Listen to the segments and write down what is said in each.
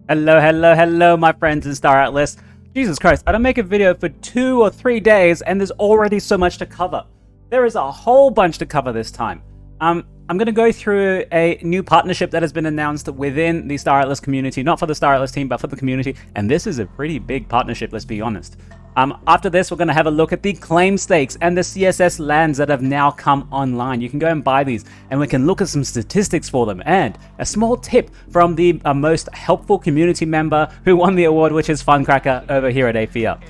Hello, hello, hello, my friends in Star Atlas. Jesus Christ, I don't make a video for 2 or 3 days and there's already so much to cover. There is a whole bunch to cover this time. I'm going to go through a new partnership that has been announced within the Star Atlas community, not for the Star Atlas team, but for the community. And this is a pretty big partnership, let's be honest. After this, we're going to have a look at the claim stakes and the CSS lands that have now come online. You can go and buy these, and we can look at some statistics for them. And a small tip from the most helpful community member who won the award, which is Funcracker over here at Aephia.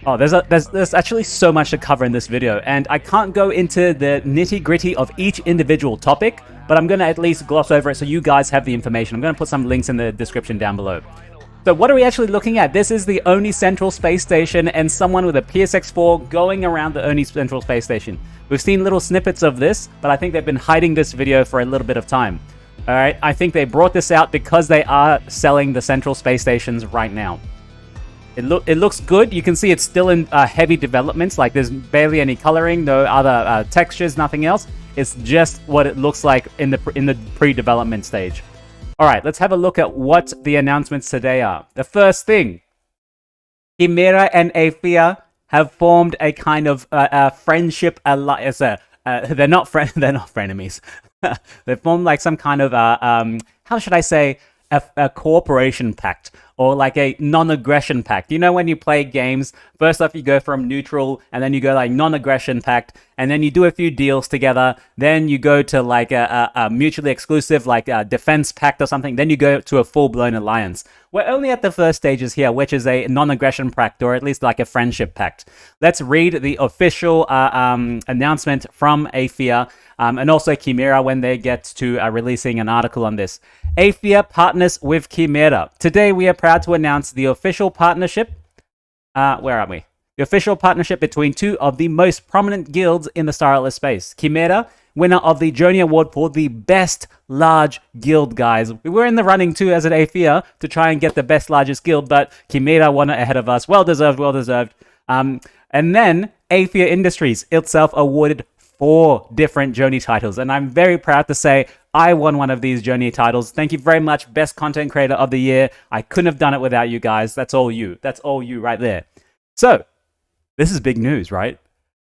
Oh, there's actually so much to cover in this video, and I can't go into the nitty-gritty of each individual topic, but I'm going to at least gloss over it so you guys have the information. I'm going to put some links in the description down below. So what are we actually looking at? This is the ONI Central Space Station and someone with a Pearce X4 going around the ONI Central Space Station. We've seen little snippets of this, but I think they've been hiding this video for a little bit of time. All right, I think they brought this out because they are selling the Central Space Stations right now. It looks good. You can see it's still in heavy developments, like there's barely any coloring, no other textures, nothing else. It's just what it looks like in the pre-development stage. All right, let's have a look at what the announcements today are. The first thing, Quimera and Aephia have formed a kind of friendship alliance. They're not frenemies. They've formed like some kind of how should I say, a cooperation pact, or like a non-aggression pact. You know, when you play games, first off you go from neutral, and then you go like non-aggression pact, and then you do a few deals together, then you go to like a mutually exclusive, like a defense pact or something, then you go to a full-blown alliance. We're only at the first stages here, which is a non-aggression pact, or at least like a friendship pact. Let's read the official announcement from Aephia, and also Quimera when they get to releasing an article on this. Aephia partners with Quimera. Today we are proud to announce the official partnership. Where are we? The official partnership between two of the most prominent guilds in the Star Atlas space. Quimera, winner of the Journey Award for the best large guild, guys. We were in the running too as an Aephia to try and get the best largest guild, but Quimera won it ahead of us. Well deserved, well deserved. And then Aephia Industries itself awarded 4 different Journey titles, and I'm very proud to say I won one of these Journey titles. Thank you very much, Best Content Creator of the Year. I couldn't have done it without you guys. That's all you. That's all you right there. So, this is big news, right?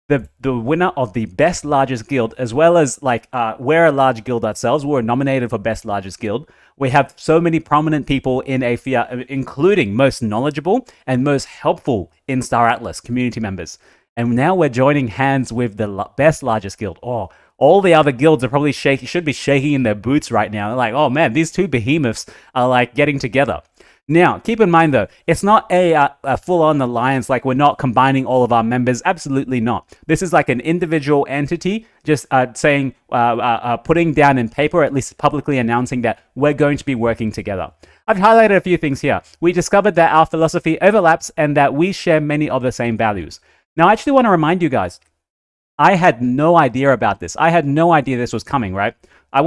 The winner of the Best Largest Guild, as well as like we're a large guild ourselves. We're nominated for Best Largest Guild. We have so many prominent people in Aephia, including most knowledgeable and most helpful in Star Atlas community members. And now we're joining hands with the best largest guild. Oh, all the other guilds are probably should be shaking in their boots right now. They're like, oh man, these two behemoths are like getting together. Now, keep in mind though, it's not a full-on alliance, like we're not combining all of our members. Absolutely not. This is like an individual entity, just saying, putting down in paper, or at least publicly announcing that we're going to be working together. I've highlighted a few things here. We discovered that our philosophy overlaps and that we share many of the same values. Now, I actually want to remind you guys, I had no idea about this. I had no idea this was coming, right? I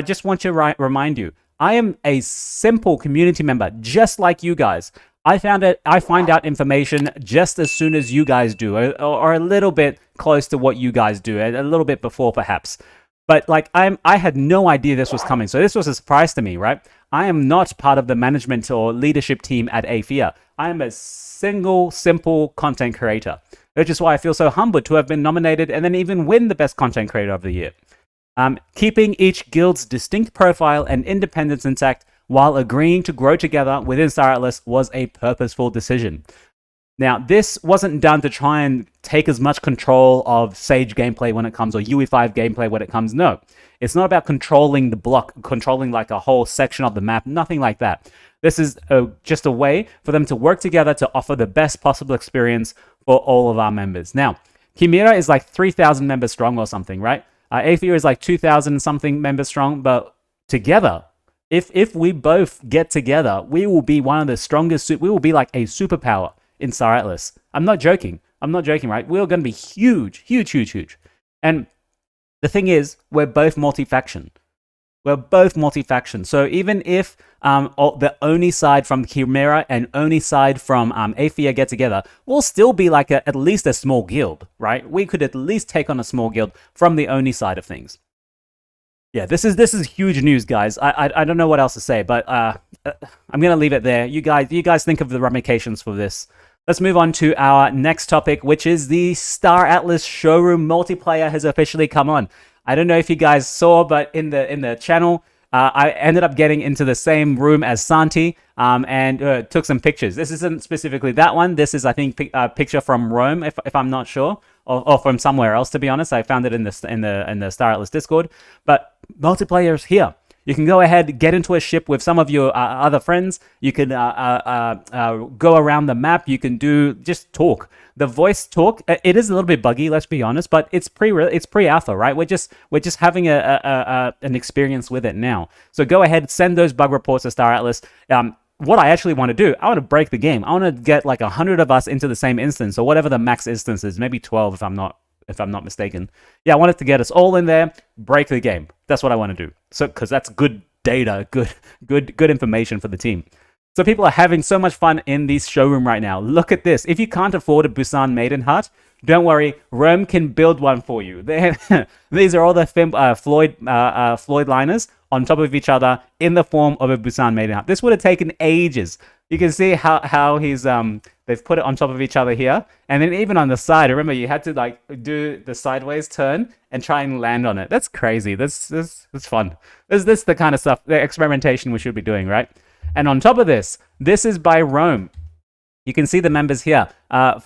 just want to remind you, I am a simple community member, just like you guys. I find out information just as soon as you guys do, or a little bit close to what you guys do, a little bit before perhaps. But like I had no idea this was coming, so this was a surprise to me, right? I am not part of the management or leadership team at Aephia. I am a single, simple content creator, which is why I feel so humbled to have been nominated and then even win the Best Content Creator of the Year. Keeping each guild's distinct profile and independence intact while agreeing to grow together within Star Atlas was a purposeful decision. Now, this wasn't done to try and take as much control of Sage gameplay when it comes, or UE5 gameplay when it comes. No, it's not about controlling the block, controlling like a whole section of the map, nothing like that. This is just a way for them to work together to offer the best possible experience for all of our members. Now, Quimera is like 3,000 members strong or something, right? Aephia is like 2,000 something members strong, but together, if we both get together, we will be one of the strongest, we will be like a superpower in Star Atlas. I'm not joking, right? We're going to be huge, huge, huge, huge. And the thing is, we're both multi-faction. We're both multi-faction. So even if the ONI side from Quimera and ONI side from Aephia get together, we'll still be like at least a small guild, right? We could at least take on a small guild from the ONI side of things. Yeah, this is huge news, guys. I don't know what else to say, but I'm gonna leave it there. You guys think of the ramifications for this. Let's move on to our next topic, which is the Star Atlas showroom multiplayer has officially come on. I don't know if you guys saw, but in the channel, I ended up getting into the same room as Santi, and took some pictures. This isn't specifically that one. This is, I think, a picture from Rome, if I'm not sure, or from somewhere else. To be honest, I found it in the Star Atlas Discord. But multiplayer is here. You can go ahead, get into a ship with some of your other friends. You can go around the map. You can just talk. The voice talk, it is a little bit buggy, let's be honest, but it's pre-alpha, right? We're just having an experience with it now. So go ahead, send those bug reports to Star Atlas. What I actually want to do, I want to break the game. I want to get like 100 of us into the same instance, or whatever the max instance is, maybe 12 if I'm not mistaken. Yeah, I wanted to get us all in there, break the game. That's what I want to do. So, because that's good data, good information for the team. So people are having so much fun in this showroom right now. Look at this. If you can't afford a Busan Maiden Heart, don't worry, Rome can build one for you. These are all the Floyd liners on top of each other in the form of a Busan Maiden Heart. This would have taken ages. You can see how he's they've put it on top of each other here, and then even on the side. Remember, you had to like do the sideways turn and try and land on it. That's crazy. That's fun. This the kind of stuff, the experimentation we should be doing, right? And on top of this is by Rome. You can see the members here.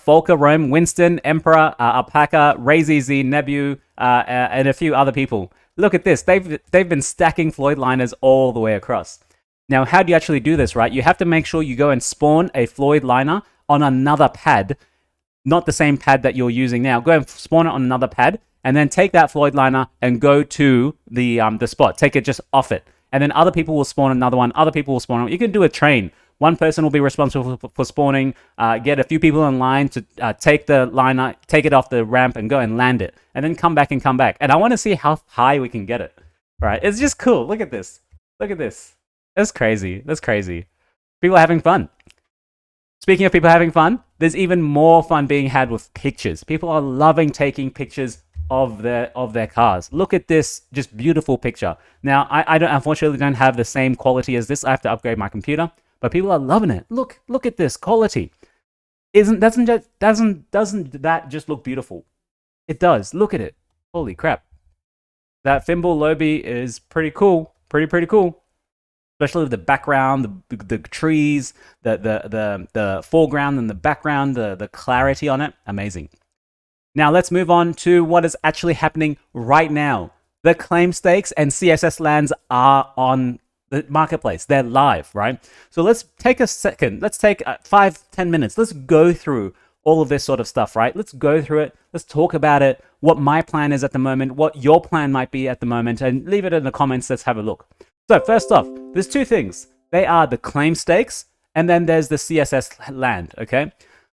Volker, Rome, Winston, Emperor, Alpaca, RayZZ, Nebu, and a few other people. Look at this. They've been stacking Floyd liners all the way across. Now, how do you actually do this, right? You have to make sure you go and spawn a Floyd liner on another pad, not the same pad that you're using now. Go and spawn it on another pad, and then take that Floyd liner and go to the spot. Take it just off it. And then other people will spawn another one. Other people will spawn one. You can do a train. One person will be responsible for spawning, get a few people in line to take the liner, take it off the ramp and go and land it. And then come back. And I want to see how high we can get it. All right, it's just cool. Look at this. Look at this. That's crazy. That's crazy. People are having fun. Speaking of people having fun, there's even more fun being had with pictures. People are loving taking pictures of their cars. Look at this just beautiful picture. Now, I unfortunately don't have the same quality as this. I have to upgrade my computer, but people are loving it. Look at this quality. Doesn't that just look beautiful? It does. Look at it. Holy crap. That thimble lobby is pretty cool. Pretty cool. Especially with the background, the trees, the foreground and the background, the clarity on it. Amazing. Now let's move on to what is actually happening right now. The claim stakes and CSS lands are on the marketplace. They're live, right? So let's take a second. Let's take 5-10 minutes. Let's go through all of this sort of stuff, right? Let's go through it. Let's talk about it, what my plan is at the moment, what your plan might be at the moment, and leave it in the comments. Let's have a look. So first off, there's two things. They are the claim stakes, and then there's the CSS land, okay?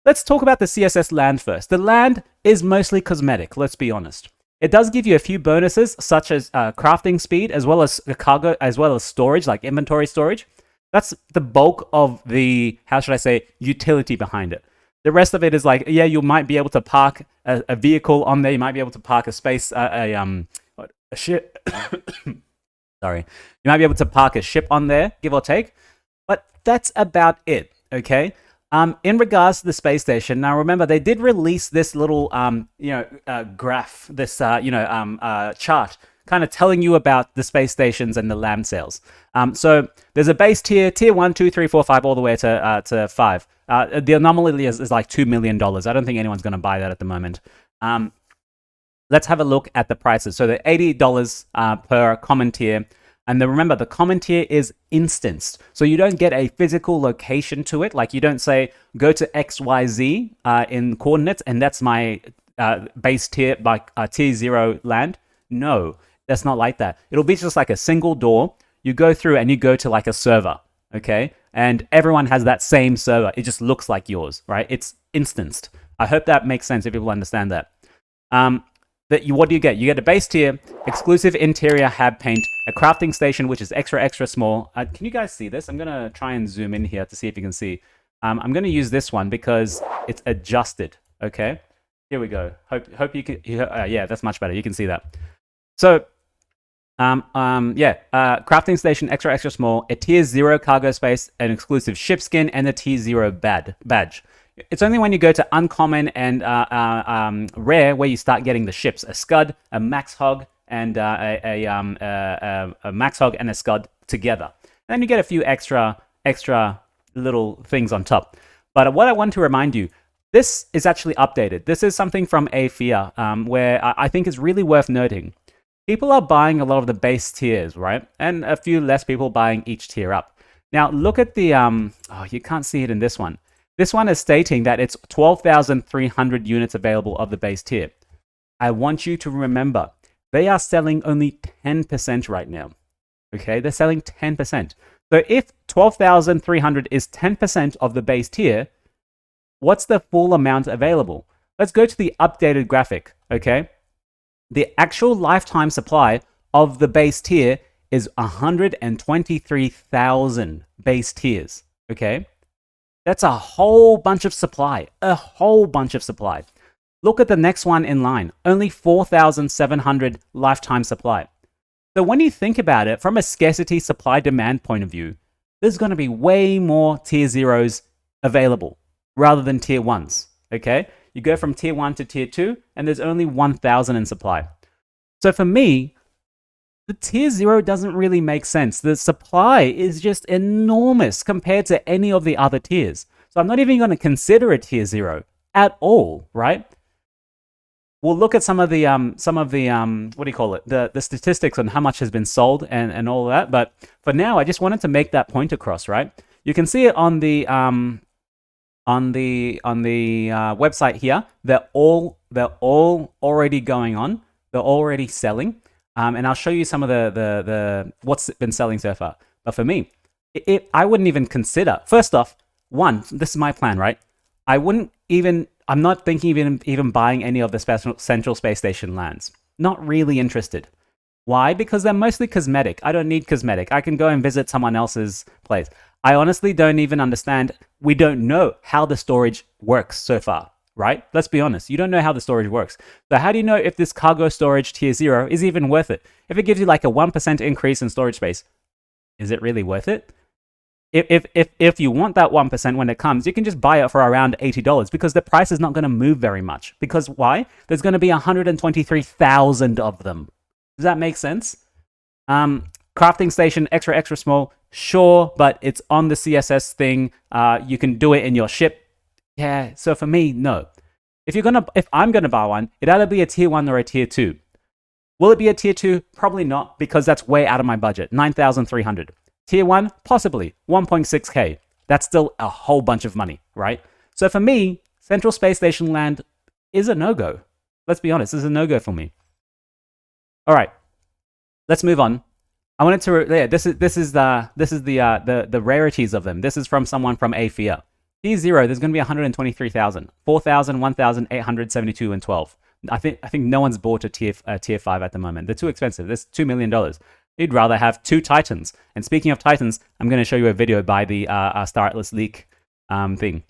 Let's talk about the CSS land first. The land is mostly cosmetic, let's be honest. It does give you a few bonuses, such as crafting speed, as well as cargo, as well as storage, like inventory storage. That's the bulk of the, how should I say, utility behind it. The rest of it is like, yeah, you might be able to park a vehicle on there. You might be able to park a space, a ship. Sorry. You might be able to park a ship on there, give or take. But that's about it, okay? In regards to the space station, now remember they did release this little, graph, this, chart, kind of telling you about the space stations and the land sales. So there's a base tier 1, 2, 3, 4, 5, all the way to 5. The anomaly is like $2 million. I don't think anyone's going to buy that at the moment. Let's have a look at the prices. So they're $80 per common tier. And then remember, the common tier is instanced. So you don't get a physical location to it. Like you don't say, go to XYZ in coordinates, and that's my base tier, like tier 0 land. No, that's not like that. It'll be just like a single door. You go through and you go to like a server, okay? And everyone has that same server. It just looks like yours, right? It's instanced. I hope that makes sense if people understand that. What do you get? You get a base tier, exclusive interior hab paint, a crafting station, which is extra small. Can you guys see this? I'm going to try and zoom in here to see if you can see. I'm going to use this one because it's adjusted, okay? Here we go. Hope you can, yeah, that's much better. You can see that. So Crafting station extra extra small, a tier 0 cargo space, an exclusive ship skin, and a tier 0 badge. It's only when you go to uncommon and rare where you start getting the ships, a scud, a max hog, and a max hog and a scud together. And then you get a few extra little things on top. But what I want to remind you, this is actually updated. This is something from Aephia, where I think is really worth noting. People are buying a lot of the base tiers, right? And a few less people buying each tier up. Now, look at the, you can't see it in this one. This one is stating that it's 12,300 units available of the base tier. I want you to remember, they are selling only 10% right now. Okay, they're selling 10%. So if 12,300 is 10% of the base tier, what's the full amount available? Let's go to the updated graphic, okay? The actual lifetime supply of the base tier is 123,000 base tiers, okay? That's a whole bunch of supply, a whole bunch of supply. Look at the next one in line, only 4,700 lifetime supply. So when you think about it, from a scarcity supply demand point of view, there's going to be way more tier 0s available rather than tier 1s, okay? You go from tier 1 to tier 2, and there's only 1,000 in supply. So for me, the tier 0 doesn't really make sense. The supply is just enormous compared to any of the other tiers. So I'm not even going to consider a tier 0 at all, right? We'll look at some of the what do you call it? The statistics on how much has been sold and all that. But for now, I just wanted to make that point across, right? You can see it on the website here. They're all already going on. They're already selling. And I'll show you some of the what's been selling so far. But for me, I wouldn't even consider. First off, this is my plan, right? I'm not thinking of even buying any of the Central Space Station lands. Not really interested. Why? Because they're mostly cosmetic. I don't need cosmetic. I can go and visit someone else's place. I honestly don't even understand. We don't know how the storage works so far. Right? Let's be honest. You don't know how the storage works. So how do you know if this cargo storage tier 0 is even worth it? If it gives you like a 1% increase in storage space, is it really worth it? If you want that 1% when it comes, you can just buy it for around $80 because the price is not going to move very much. Because why? There's going to be 123,000 of them. Does that make sense? Crafting station, extra small, sure, but it's on the CSS thing. You can do it in your ship. Yeah, so for me, no. If I'm gonna buy one, it'd either be a tier 1 or a tier 2. Will it be a tier 2? Probably not, because that's way out of my budget. 9,300. Tier 1, possibly 1.6k. That's still a whole bunch of money, right? So for me, Central Space Station land is a no-go. Let's be honest, this is a no-go for me. All right, let's move on. I wanted to, yeah, this is the rarities of them. This is from someone from Aephia. Tier 0, there's going to be 123,000, 4,000, 1,872, and 12. I think no one's bought a tier 5 at the moment. They're too expensive. There's $2 million. You'd rather have 2 Titans. And speaking of Titans, I'm going to show you a video by the Star Atlas leak thing.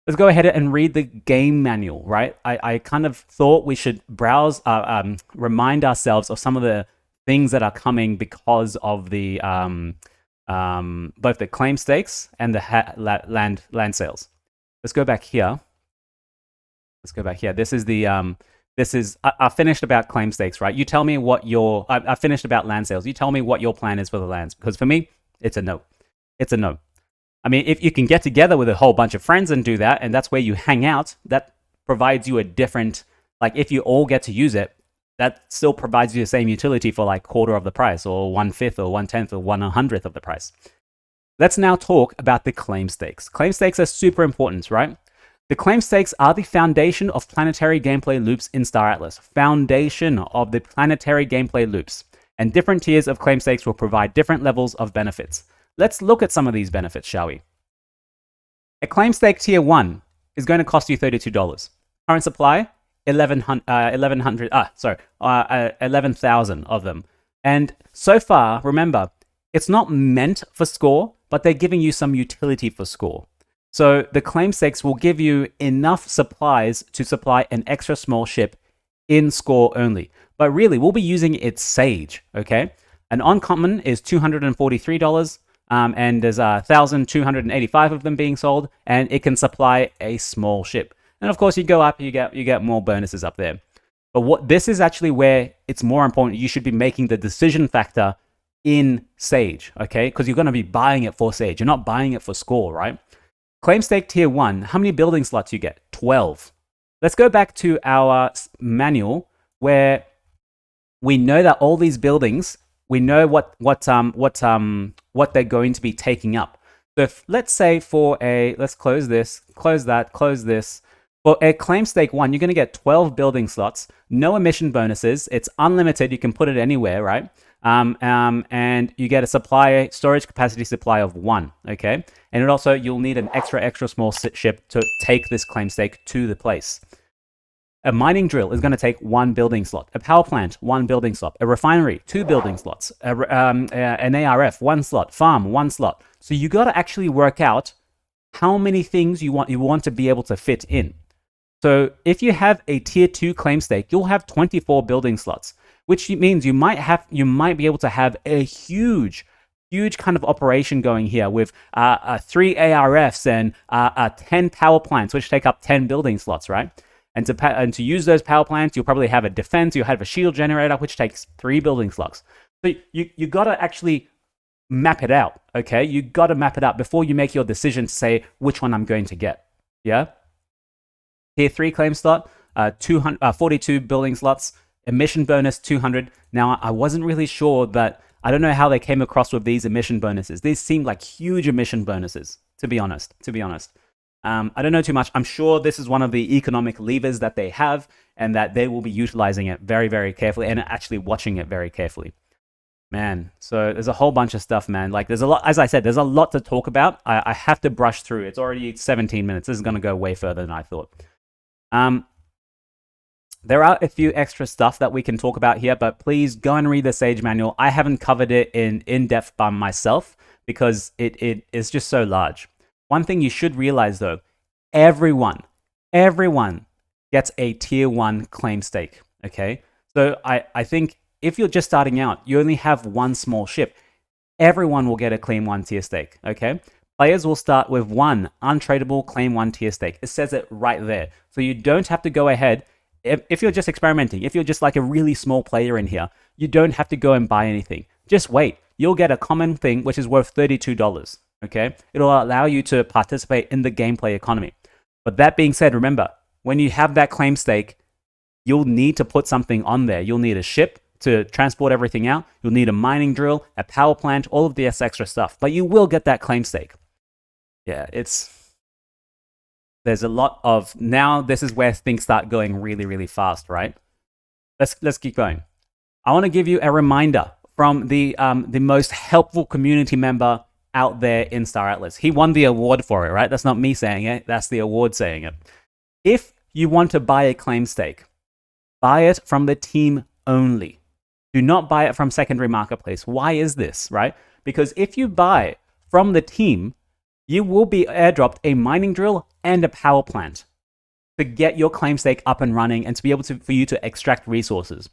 Let's go ahead and read the game manual, right? I kind of thought we should browse, remind ourselves of some of the things that are coming because of the both the claim stakes and the land sales. Let's go back here. This is the I finished about claim stakes, right? You tell me what I finished about land sales. You tell me what your plan is for the lands, because for me, it's a no. It's a no. I mean, if you can get together with a whole bunch of friends and do that, and that's where you hang out, that provides you a different, like if you all get to use it, that still provides you the same utility for like quarter of the price, or 1/5 or 1/10 or 1/100th of the price. Let's now talk about the claim stakes. Claim stakes are super important, right? The claim stakes are the foundation of planetary gameplay loops in Star Atlas. Foundation of the planetary gameplay loops. And different tiers of claim stakes will provide different levels of benefits. Let's look at some of these benefits, shall we? A claim stake tier 1 is going to cost you $32. Current supply, 11,000 of them. And so far, remember, it's not meant for score, but they're giving you some utility for score. So the claim stakes will give you enough supplies to supply an extra small ship in score only. But really, we'll be using its Sage, okay? An uncommon is $243, and there's 1,285 of them being sold, and it can supply a small ship. And of course, you go up, you get more bonuses up there. But this is actually where it's more important. You should be making the decision factor in Sage, okay? Because you're going to be buying it for Sage. You're not buying it for score, right? Claim stake tier 1, how many building slots you get? 12. Let's go back to our manual where we know that all these buildings, we know what they're going to be taking up. So if, let's say for let's close this, close that, close this. For a claim stake 1, you're going to get 12 building slots, no emission bonuses. It's unlimited. You can put it anywhere, right? And you get a storage capacity supply of 1, okay? And it also, you'll need an extra small ship to take this claim stake to the place. A mining drill is going to take 1 building slot. A power plant, 1 building slot. A refinery, 2 building slots. An ARF, 1 slot. Farm, 1 slot. So you got to actually work out how many things you want to be able to fit in. So if you have a tier 2 claim stake, you'll have 24 building slots, which means you might be able to have a huge kind of operation going here with 3 ARFs and 10 power plants, which take up 10 building slots, right? And to use those power plants, you'll probably have a defense, you'll have a shield generator, which takes 3 building slots. So you got to actually map it out, okay? You got to map it out before you make your decision to say which one I'm going to get, yeah? Tier 3 claim slot, 42 building slots, emission bonus 200. Now, I wasn't really sure that, I don't know how they came across with these emission bonuses. These seem like huge emission bonuses, to be honest. I don't know too much. I'm sure this is one of the economic levers that they have and that they will be utilizing it very, very carefully and actually watching it very carefully. Man, so there's a whole bunch of stuff, man. Like there's a lot, as I said, there's a lot to talk about. I have to brush through. It's already 17 minutes. This is going to go way further than I thought. There are a few extra stuff that we can talk about here, but please go and read the Sage manual. I haven't covered it in depth by myself because it is just so large. One thing you should realize though, everyone gets a tier 1 claim stake, okay? So I think if you're just starting out, you only have 1 small ship, everyone will get a claim 1 tier stake, okay? Players will start with 1 untradeable claim 1 tier stake. It says it right there. So you don't have to go ahead, if you're just experimenting, if you're just like a really small player in here, you don't have to go and buy anything. Just wait. You'll get a common thing, which is worth $32, okay? It'll allow you to participate in the gameplay economy. But that being said, remember, when you have that claim stake, you'll need to put something on there. You'll need a ship to transport everything out. You'll need a mining drill, a power plant, all of this extra stuff. But you will get that claim stake. Yeah, there's a lot of, now this is where things start going really, really fast, right? Let's keep going. I want to give you a reminder from the most helpful community member out there in Star Atlas. He won the award for it, right? That's not me saying it. That's the award saying it. If you want to buy a claim stake, buy it from the team only. Do not buy it from secondary marketplace. Why is this, right? Because if you buy from the team, you will be airdropped a mining drill and a power plant to get your claim stake up and running and to be able to, for you to extract resources.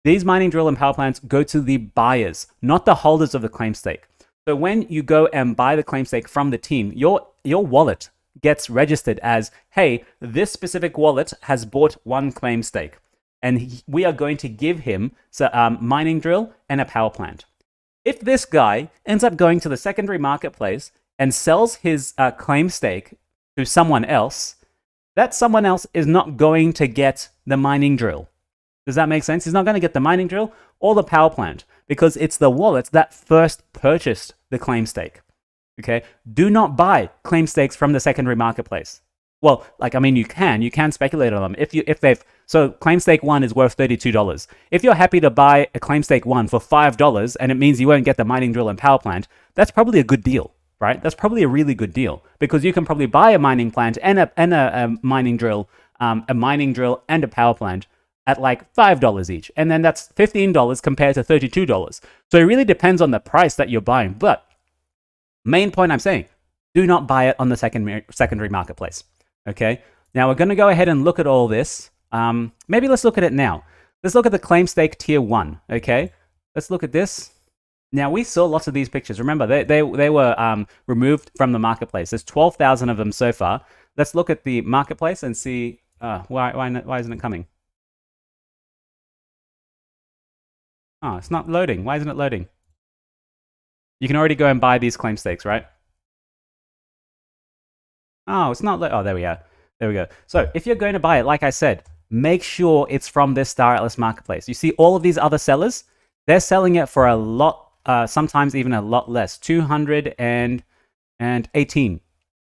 These mining drill and power plants go to the buyers, not the holders of the claim stake. So when you go and buy the claim stake from the team, your wallet gets registered as, hey, this specific wallet has bought 1 claim stake, and we are going to give him a mining drill and a power plant. If this guy ends up going to the secondary marketplace and sells his claim stake to someone else, that someone else is not going to get the mining drill. Does that make sense? He's not going to get the mining drill or the power plant because it's the wallet that first purchased the claim stake. Okay? Do not buy claim stakes from the secondary marketplace. Well, like, I mean, you can speculate on them. So claim stake 1 is worth $32. If you're happy to buy a claim stake 1 for $5 and it means you won't get the mining drill and power plant, that's probably a good deal, right? That's probably a really good deal because you can probably buy a mining plant and a mining drill and a power plant at like $5 each. And then that's $15 compared to $32. So it really depends on the price that you're buying. But main point I'm saying, do not buy it on the secondary marketplace. Okay, now we're going to go ahead and look at all this. Maybe let's look at it now. Let's look at the claim stake tier 1. Okay, let's look at this. Now, we saw lots of these pictures. Remember, they were removed from the marketplace. There's 12,000 of them so far. Let's look at the marketplace and see why isn't it coming? Oh, it's not loading. Why isn't it loading? You can already go and buy these claim stakes, right? Oh, it's not. Oh, there we are. There we go. So if you're going to buy it, like I said, make sure it's from this Star Atlas marketplace. You see all of these other sellers, they're selling it for a lot, sometimes even a lot less, 218.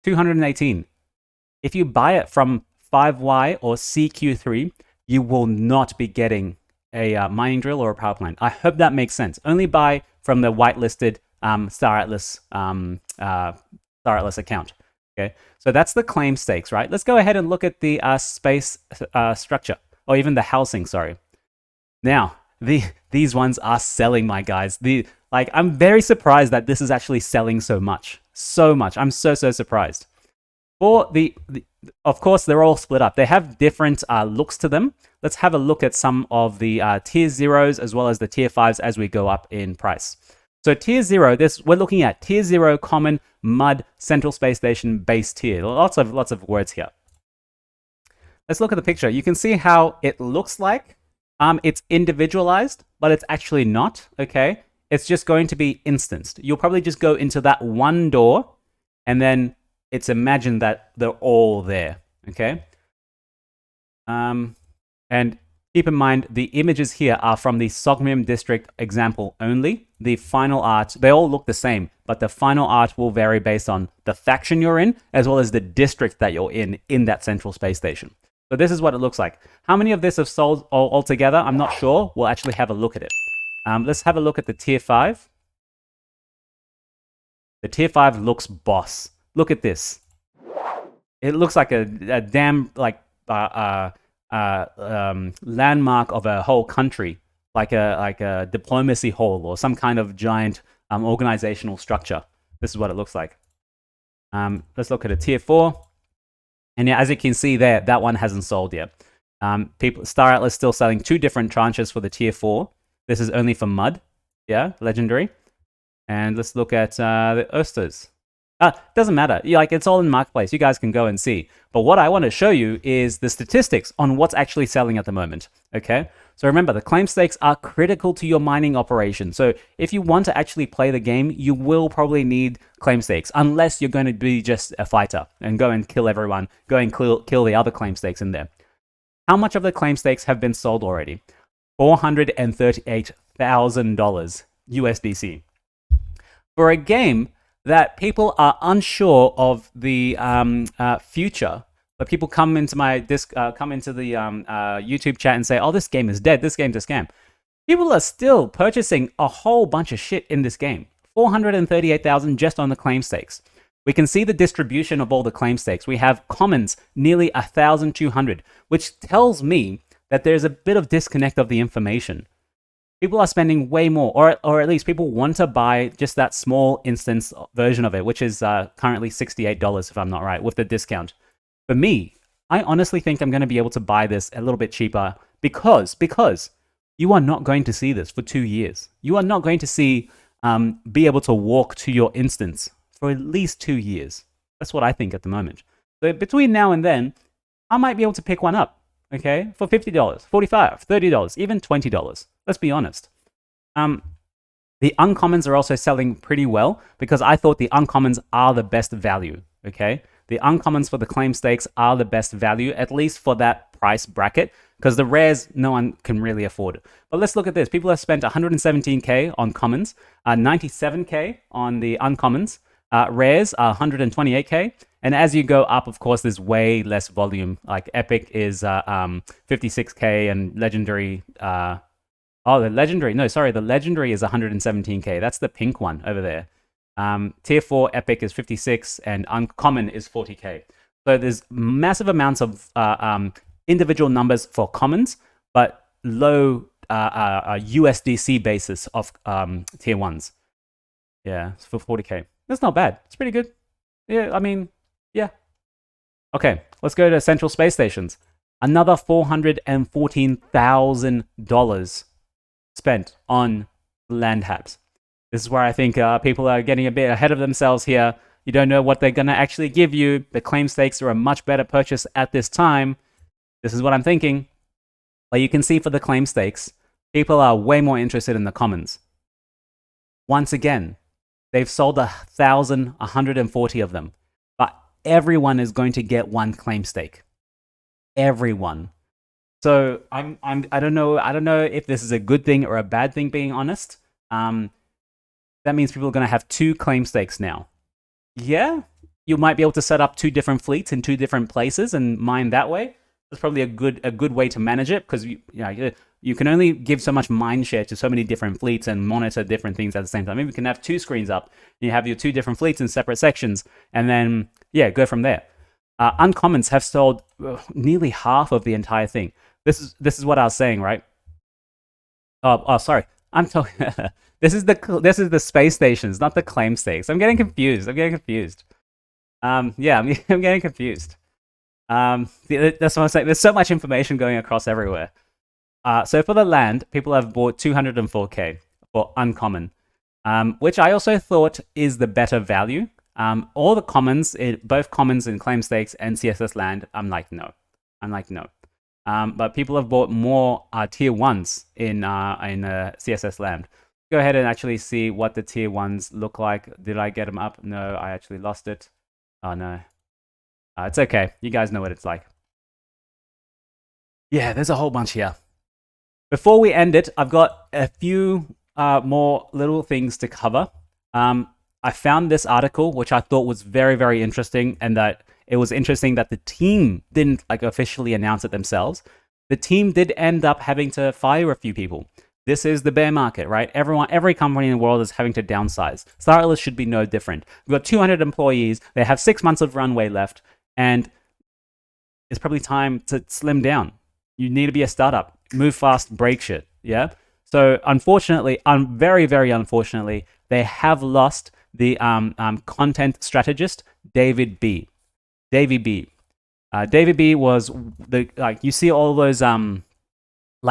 218. If you buy it from 5Y or CQ3, you will not be getting a mining drill or a power plant. I hope that makes sense. Only buy from the whitelisted Star Atlas account. Okay, so that's the claim stakes, right? Let's go ahead and look at the space structure, or even the housing, sorry. Now, these ones are selling, my guys. I'm very surprised that this is actually selling so much. So much. I'm so surprised. For of course, they're all split up. They have different looks to them. Let's have a look at some of the tier 0s as well as the tier 5s as we go up in price. So tier 0, we're looking at tier 0, common, mud, central space station, base tier. Lots of words here. Let's look at the picture. You can see how it looks like it's individualized, but it's actually not, okay? It's just going to be instanced. You'll probably just go into that one door, and then it's imagined that they're all there, okay? And keep in mind, the images here are from the Sogmim district example only. The final art, they all look the same, but the final art will vary based on the faction you're in, as well as the district that you're in that central space station. So this is what it looks like. How many of this have sold altogether? I'm not sure. We'll actually have a look at it. Let's have a look at the tier 5. The tier 5 looks boss. Look at this. It looks like a damn landmark of a whole country, like a diplomacy hall or some kind of giant organizational structure. This is what it looks like. Let's look at a tier 4. And yeah, as you can see there, that one hasn't sold yet. Star Atlas still selling 2 different tranches for the tier 4. This is only for mud, yeah, legendary. And let's look at the Oysters. Doesn't matter. It's all in marketplace. You guys can go and see. But what I want to show you is the statistics on what's actually selling at the moment. Okay. So remember, the claim stakes are critical to your mining operation. So if you want to actually play the game, you will probably need claim stakes, unless you're going to be just a fighter and go and kill everyone, go and kill the other claim stakes in there. How much of the claim stakes have been sold already? $438,000 USDC. For a game that people are unsure of the future, but people come into the YouTube chat and say, "Oh, this game is dead. This game's a scam." People are still purchasing a whole bunch of shit in this game. 438,000 just on the claim stakes. We can see the distribution of all the claim stakes. We have commons nearly 1,200, which tells me that there's a bit of disconnect of the information. People are spending way more, or at least people want to buy just that small instance version of it, which is currently $68 if I'm not right, with the discount. For me, I honestly think I'm going to be able to buy this a little bit cheaper because you are not going to see this for 2 years. You are not going to be able to walk to your instance for at least 2 years. That's what I think at the moment. So between now and then, I might be able to pick one up, okay, for $50, $45, $30, even $20. Let's be honest. The uncommons are also selling pretty well because I thought the uncommons are the best value, okay? The uncommons for the claim stakes are the best value, at least for that price bracket, because the rares, no one can really afford it. But let's look at this. People have spent 117K on commons, 97K on the uncommons. Rares are 128K. And as you go up, of course, there's way less volume. Like Epic is 56K and Legendary... the Legendary is 117K. That's the pink one over there. Tier 4 Epic is 56 and Uncommon is 40K. So there's massive amounts of individual numbers for commons, but low USDC basis of tier 1s. Yeah, it's for 40K. That's not bad. It's pretty good. Yeah, I mean, yeah. Okay, let's go to Central Space Stations. Another $414,000 spent on land habs. This is where I think people are getting a bit ahead of themselves here. You don't know what they're going to actually give you. The claim stakes are a much better purchase at this time. This is what I'm thinking. But you can see for the claim stakes, people are way more interested in the commons. Once again, they've sold 1,140 of them. But everyone is going to get one claim stake. Everyone. So I don't know if this is a good thing or a bad thing, being honest. That means people are going to have 2 claim stakes now. Yeah, you might be able to set up 2 different fleets in 2 different places and mine that way. That's probably a good way to manage it, because you can only give so much mind share to so many different fleets and monitor different things at the same time. Maybe you can have 2 screens up, and you have your 2 different fleets in separate sections, and then yeah, go from there. Uncommons have sold nearly half of the entire thing. This is what I was saying, right? Oh, sorry. I'm talking. This is the space stations, not the claim stakes. I'm getting confused. Yeah, I'm getting confused. That's what I'm saying. There's so much information going across everywhere. So for the land, people have bought 204k for uncommon, which I also thought is the better value. All the commons, both commons in claim stakes and CSS land, I'm like no. But people have bought more tier 1s in CSS land. Go ahead and actually see what the tier 1s look like. Did I get them up? No, I actually lost it. Oh no. It's okay. You guys know what it's like. Yeah, there's a whole bunch here. Before we end it, I've got a few more little things to cover. I found this article, which I thought was very, very interesting, and that it was interesting that the team didn't officially announce it themselves. The team did end up having to fire a few people. This is the bear market, right? Every company in the world is having to downsize. Star Atlas should be no different. We've got 200 employees. They have 6 months of runway left, and it's probably time to slim down. You need to be a startup. Move fast, break shit, yeah? So unfortunately, very, very unfortunately, they have lost the content strategist, David B. David B was you see all those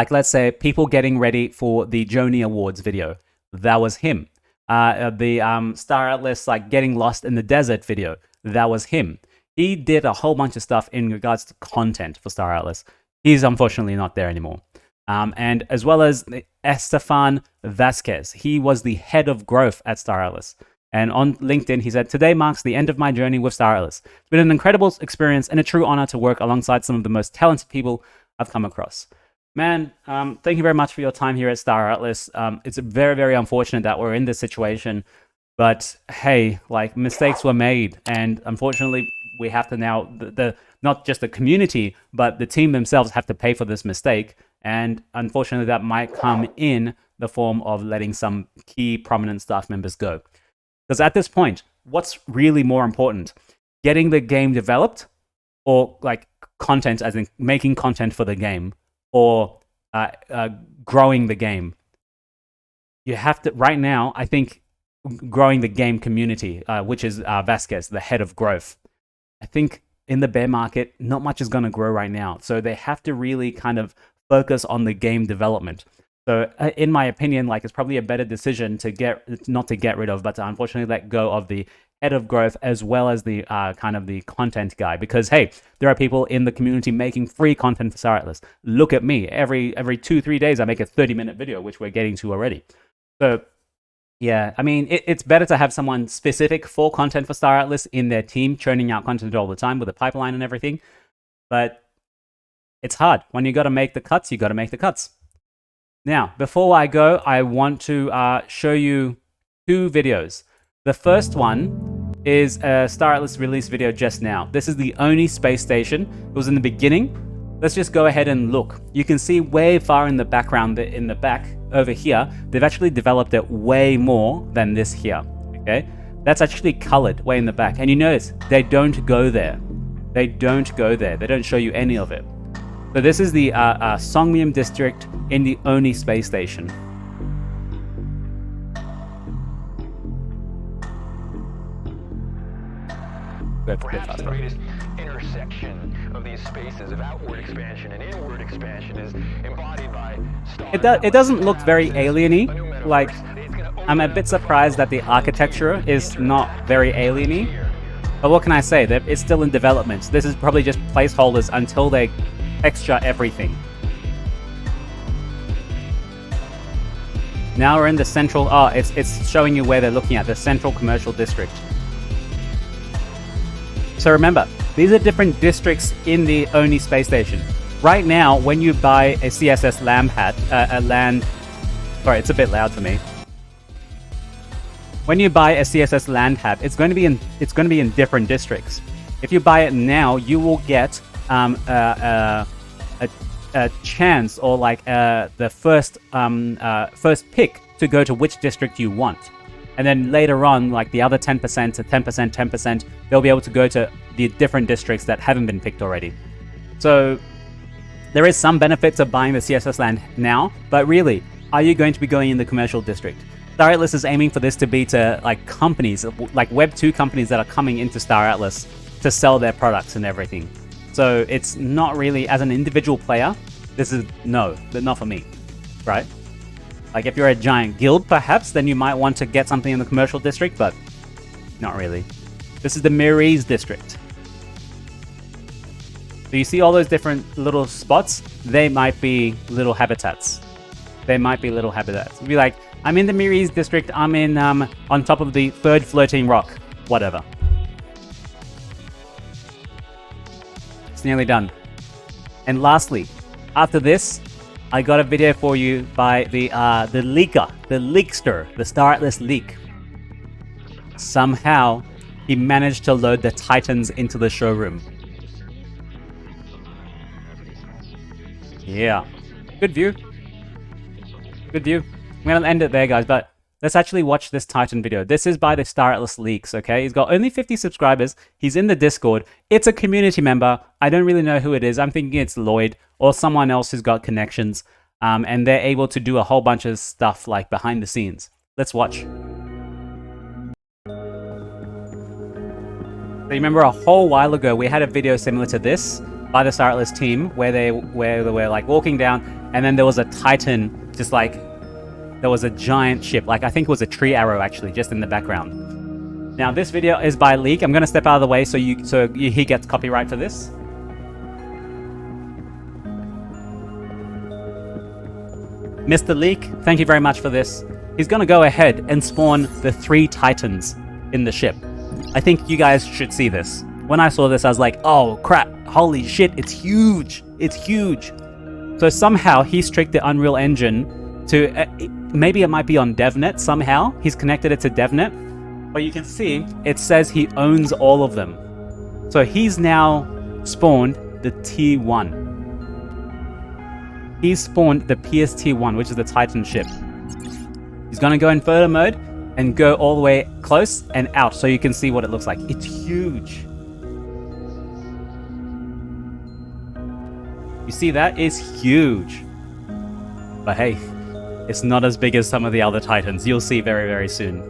let's say people getting ready for the Joni Awards video. That was him. The Star Atlas getting lost in the desert video. That was him. He did a whole bunch of stuff in regards to content for Star Atlas. He's unfortunately not there anymore. And as well as Estefan Vasquez. He was the head of growth at Star Atlas. And on LinkedIn, he said, "Today marks the end of my journey with Star Atlas. It's been an incredible experience and a true honor to work alongside some of the most talented people I've come across." Man, thank you very much for your time here at Star Atlas. It's very, very unfortunate that we're in this situation. But hey, mistakes were made. And unfortunately, we have to now, not just the community, but the team themselves have to pay for this mistake. And unfortunately, that might come in the form of letting some key prominent staff members go. Because at this point, what's really more important? Getting the game developed, or content, as in making content for the game, or growing the game? You have to, right now, I think, growing the game community, which is Vasquez, the head of growth. I think in the bear market, not much is going to grow right now. So they have to really kind of focus on the game development. So in my opinion, it's probably a better decision not to get rid of, but to unfortunately let go of the head of growth as well as the kind of the content guy. Because hey, there are people in the community making free content for Star Atlas. Look at me. Every 2-3 days, I make a 30-minute video, which we're getting to already. So yeah, I mean, it's better to have someone specific for content for Star Atlas in their team, churning out content all the time with a pipeline and everything. But it's hard. When you got to make the cuts, you got to make the cuts. Now, before I go, I want to show you 2 videos. The first one is a Star Atlas release video just now. This is the ONI Space Station. It was in the beginning. Let's just go ahead and look. You can see way far in the background, in the back over here, they've actually developed it way more than this here, okay? That's actually colored way in the back. And you notice, they don't go there. They don't go there. They don't show you any of it. So this is the Songmyeon district in the ONI Space Station. Perhaps the greatest intersection of these spaces of outward expansion and inward expansion is embodied by Star. It doesn't look very alien-y. I'm a bit surprised that the architecture is not very alien-y. But what can I say? It's still in development. This is probably just placeholders until they texture everything. Now we're in the central... Oh, it's showing you where they're looking at, the central commercial district. So remember, these are different districts in the ONI space station. Right now, when you buy a CSS Sorry, it's a bit loud for me. When you buy a CSS land hat, it's going to be in different districts. If you buy it now, you will get a chance, or like the first pick to go to which district you want. And then later on, like the other 10% to 10%, 10%, they'll be able to go to the different districts that haven't been picked already. So there is some benefits of buying the CSS land now, but really, are you going to be going in the commercial district? Star Atlas is aiming for this to be to like companies, like Web 2 companies that are coming into Star Atlas to sell their products and everything. So it's not really, as an individual player, this is not for me, right? Like if you're a giant guild perhaps, then you might want to get something in the commercial district, but not really. This is the MetaVerse district. So you see all those different little spots? They might be little habitats. They might be little habitats. It'd be like, I'm in the MetaVerse district, I'm in on top of the third floating rock. Whatever. It's nearly done. And lastly, after this, I got a video for you by the leaker, the leakster, the Star Atlas leak. Somehow, he managed to load the Titans into the showroom. Yeah. Good view. Good view. I'm going to end it there, guys, but let's actually watch this Titan video. This is by the Star Atlas Leaks, okay? He's got only 50 subscribers. He's in the Discord. It's a community member. I don't really know who it is. I'm thinking it's Lloyd or someone else who's got connections, and they're able to do a whole bunch of stuff like behind the scenes. Let's watch. So you remember a whole while ago, we had a video similar to this by the Star Atlas team where they were like walking down, and then there was a Titan, just like, there was a giant ship, like I think it was a tree arrow actually, just in the background. Now this video is by Leak. I'm gonna step out of the way so he gets copyright for this. Mr. Leak, thank you very much for this. He's gonna go ahead and spawn the 3 Titans in the ship. I think you guys should see this. When I saw this, I was like, oh crap, holy shit, it's huge. It's huge. So somehow he's tricked the Unreal Engine to, maybe it might be on DevNet somehow. He's connected it to DevNet. But you can see, it says he owns all of them. So he's now spawned the T1. He's spawned the Pearce T1, which is the Titan ship. He's going to go in photo mode and go all the way close and out so you can see what it looks like. It's huge. You see that? It's huge. But hey, it's not as big as some of the other Titans. You'll see very, very soon.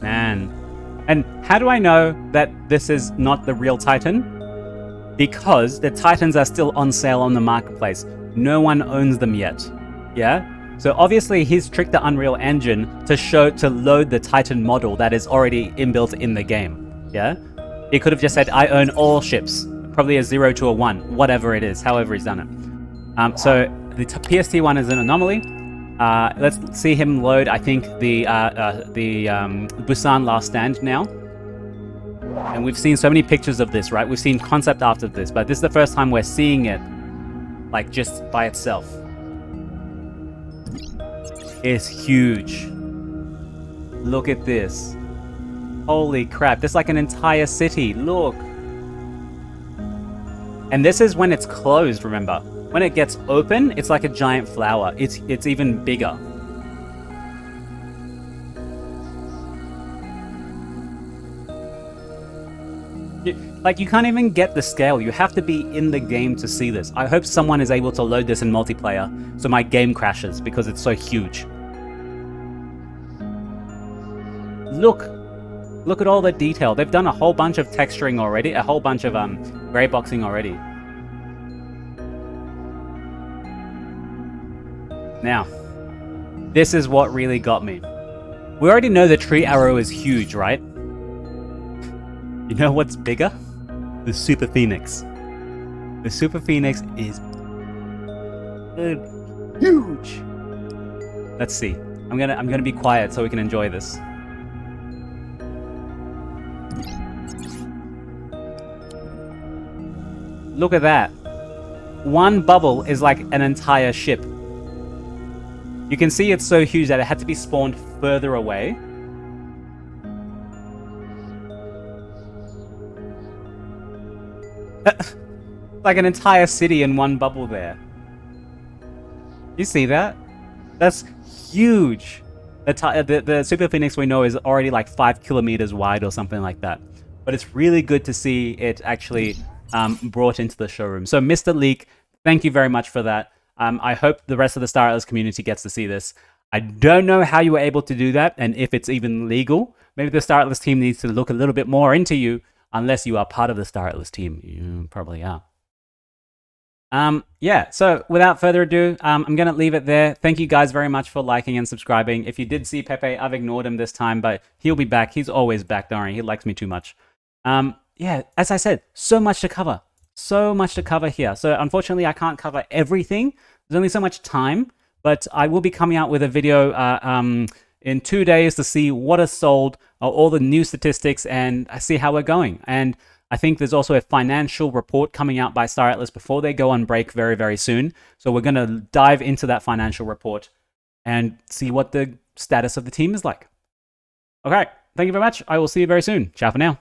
Man. And how do I know that this is not the real Titan? Because the Titans are still on sale on the marketplace. No one owns them yet. Yeah? So obviously he's tricked the Unreal Engine to load the Titan model that is already inbuilt in the game. Yeah? He could have just said, I own all ships. Probably a 0 to a 1. Whatever it is. However he's done it. So the PST1 is an anomaly. Let's see him load, I think, the Busan Last Stand now. And we've seen so many pictures of this, right? We've seen concept art of this, but this is the first time we're seeing it, like, just by itself. It's huge. Look at this. Holy crap, there's like an entire city, look. And this is when it's closed, remember. When it gets open, it's like a giant flower. It's even bigger. Like, you can't even get the scale. You have to be in the game to see this. I hope someone is able to load this in multiplayer so my game crashes because it's so huge. Look at all the detail. They've done a whole bunch of texturing already, a whole bunch of gray boxing already. Now, this is what really got me. We already know the tree arrow is huge, right? You know what's bigger? The SUPERPHOENIX. The SUPERPHOENIX is huge. Let's see. I'm gonna be quiet so we can enjoy this. Look at that. One bubble is like an entire ship. You can see it's so huge that it had to be spawned further away. Like an entire city in one bubble there. You see that? That's huge. The SUPERPHOENIX we know is already like 5 kilometers wide or something like that. But it's really good to see it actually brought into the showroom. So Mr. Leak, thank you very much for that. I hope the rest of the Star Atlas community gets to see this. I don't know how you were able to do that and if it's even legal. Maybe the Star Atlas team needs to look a little bit more into you, unless you are part of the Star Atlas team. You probably are. Yeah, so without further ado, I'm going to leave it there. Thank you guys very much for liking and subscribing. If you did see Pepe, I've ignored him this time, but he'll be back. He's always back, don't worry. He likes me too much. Yeah, as I said, so much to cover. So much to cover here. So unfortunately, I can't cover everything. There's only so much time, but I will be coming out with a video in 2 days to see what is sold, all the new statistics, and see how we're going. And I think there's also a financial report coming out by Star Atlas before they go on break very, very soon. So we're going to dive into that financial report and see what the status of the team is like. Okay, thank you very much. I will see you very soon. Ciao for now.